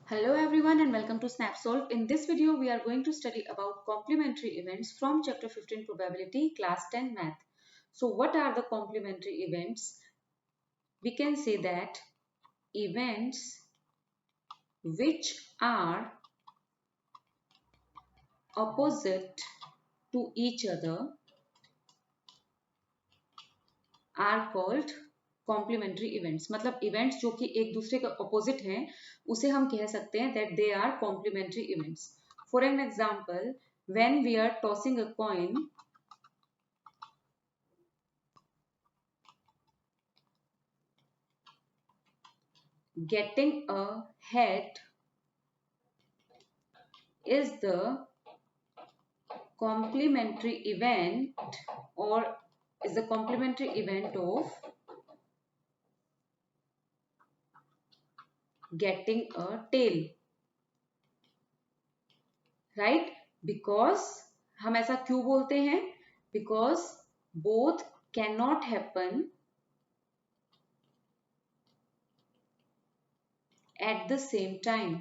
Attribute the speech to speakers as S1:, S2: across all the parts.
S1: Hello everyone and welcome to SnapSolve. In this video, we are going to study about complementary events from chapter 15 probability class 10 math. So what are the complementary events? We can say that events which are opposite to each other are called complementary events. मतलब events जो कि एक दूसरे के opposite हैं उसे हम कह सकते हैं that they are complementary events. For an example, when we are tossing a coin, getting a head is the complementary event or is the complementary event of getting a tail, right? Because हम ऐसा क्यों बोलते हैं? Because both cannot happen at the same time,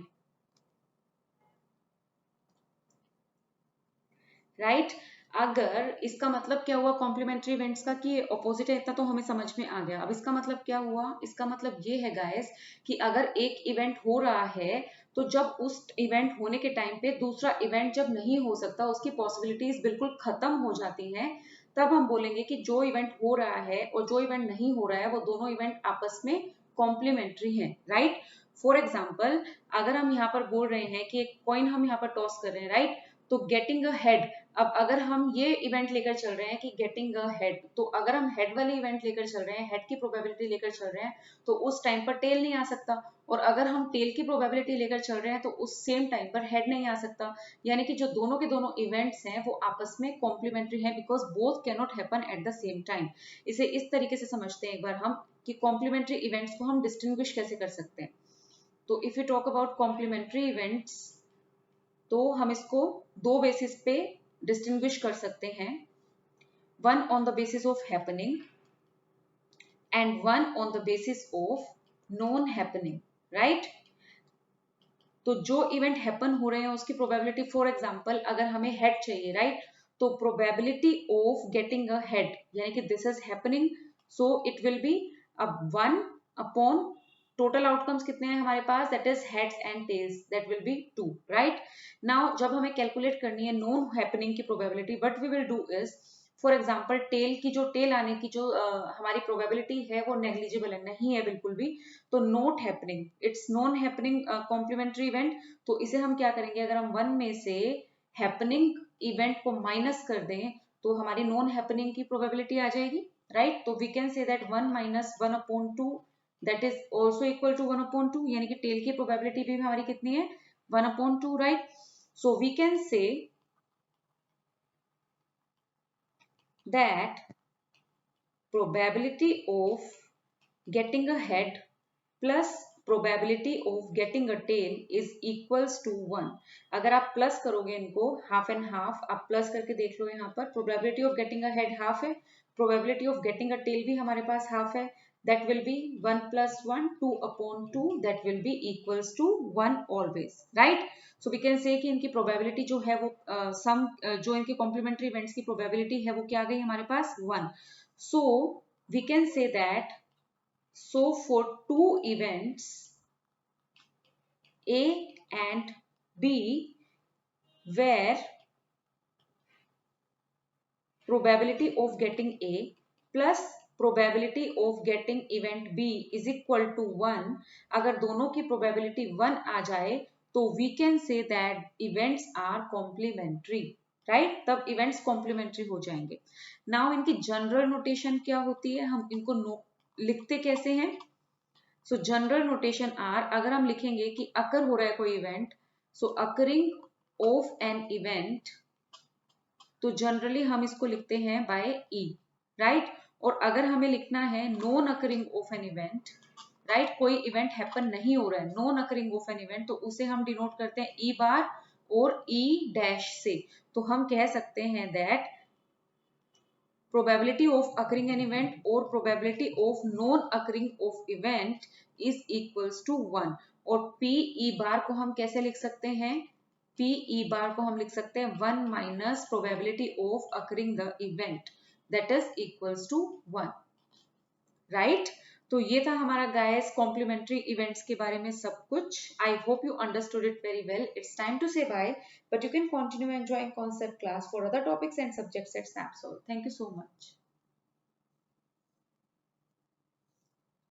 S1: right? अगर इसका मतलब क्या हुआ कॉम्प्लीमेंट्री इवेंट्स का कि ऑपोजिट है, इतना तो हमें समझ में आ गया. अब इसका मतलब क्या हुआ? इसका मतलब ये है गाइस कि अगर एक इवेंट हो रहा है तो जब उस इवेंट होने के टाइम पे दूसरा इवेंट जब नहीं हो सकता, उसकी पॉसिबिलिटीज बिल्कुल खत्म हो जाती हैं, तब हम बोलेंगे कि जो इवेंट हो रहा है और जो इवेंट नहीं हो रहा है वो दोनों इवेंट आपस में कॉम्प्लीमेंट्री हैं, राइट? फॉर एग्जाम्पल, अगर हम यहाँ पर बोल रहे हैं कि एक कॉइन हम यहाँ पर टॉस कर रहे हैं, राइट? तो गेटिंग अ हेड, अब अगर हम ये इवेंट लेकर चल रहे हैं कि गेटिंग अ हेड, तो अगर हम हेड वाले इवेंट लेकर चल रहे हैं, हेड की प्रोबेबिलिटी लेकर चल रहे हैं, तो उस टाइम पर टेल नहीं आ सकता. और अगर हम टेल की प्रोबेबिलिटी लेकर चल रहे हैं तो उस सेम टाइम पर हेड नहीं आ सकता. यानी कि जो दोनों के दोनों इवेंट्स हैं वो आपस में कॉम्प्लीमेंट्री हैं because both can not happen at the same time. इसे इस तरीके से समझते हैं एक बार हम कि कॉम्प्लीमेंट्री इवेंट्स को हम डिस्टिंग्विश कैसे कर सकते हैं. तो if you talk about complementary events, तो हम इसको दो बेसिस पे डिस्टिंग्विश कर सकते हैं. One on the basis of happening and one on the basis of non happening, right? तो जो इवेंट हैपन हो रहे हैं उसकी प्रोबेबिलिटी, फॉर एग्जांपल अगर हमें हेड चाहिए, राइट? तो probability of getting a head, यानी कि this is happening, so it will be अब 1 अपॉन टोटल आउटकम्स कितने हैं हमारे पास, that is heads and tails, that will be 2, right? Now जब हमें कैलकुलेट करनी है नॉन हैपनिंग की probability, what we will do is, for example tail की जो टेल आने की जो हमारी प्रोबेबिलिटी है वो नेग्लिजिबल है, नहीं है बिल्कुल भी, तो not happening, it's non happening complementary event. तो इसे हम क्या करेंगे, अगर हम 1 में से हैपनिंग इवेंट को माइनस कर दें तो हमारी नॉन हैपनिंग की प्रोबेबिलिटी आ जाएगी, राइट? तो we can say that 1 minus 1 upon 2 that is also equal to 1 upon 2, यानी कि टेल की प्रोबेबिलिटी भी हमारी कितनी है, 1 upon 2, right? So we can say that probability of getting a head plus probability of getting a tail is equals to 1. अगर आप plus करोगे इनको हाफ एंड हाफ, आप प्लस करके देख लो, यहाँ पर probability of getting a head half है, probability of getting a tail भी हमारे पास हाफ है, that will be 1 plus 1 2 upon 2, that will be equals to 1 always, right? So we can say कि इनकी probability जो है वो सम जो इनकी complementary events की probability है वो क्या आ गई हमारे पास, 1. So we can say that, so for two events A and B where probability of getting A plus probability of getting event B is equal to 1, अगर दोनों की probability 1 आ जाए तो we can say that events are complementary, right? तब events complementary हो जाएंगे. Now इनकी general notation क्या होती है, हम इनको लिखते कैसे हैं? सो जनरल नोटेशन आर, अगर हम लिखेंगे कि अकर हो रहा है कोई event, so occurring of an event, तो जनरली हम इसको लिखते हैं बाय ई, राइट? और अगर हमें लिखना है non occurring of an event, right? कोई इवेंट हैपन नहीं हो रहा है, non occurring of an event, तो उसे हम डिनोट करते हैं ई बार और ई डैश से. तो हम कह सकते हैं that probability of occurring an event or probability of non occurring of event is equals to 1. और पी ई बार को हम कैसे लिख सकते हैं? पी ई बार को हम लिख सकते हैं 1 minus probability of occurring the event, that is equals to 1, right? तो ये था हमारा गाइस कॉम्प्लीमेंट्री इवेंट्स के बारे में सब कुछ. I hope you understood it very well. It's time to say bye, but you can continue enjoying concept class for other topics and subjects at Snapsol. Thank you so much.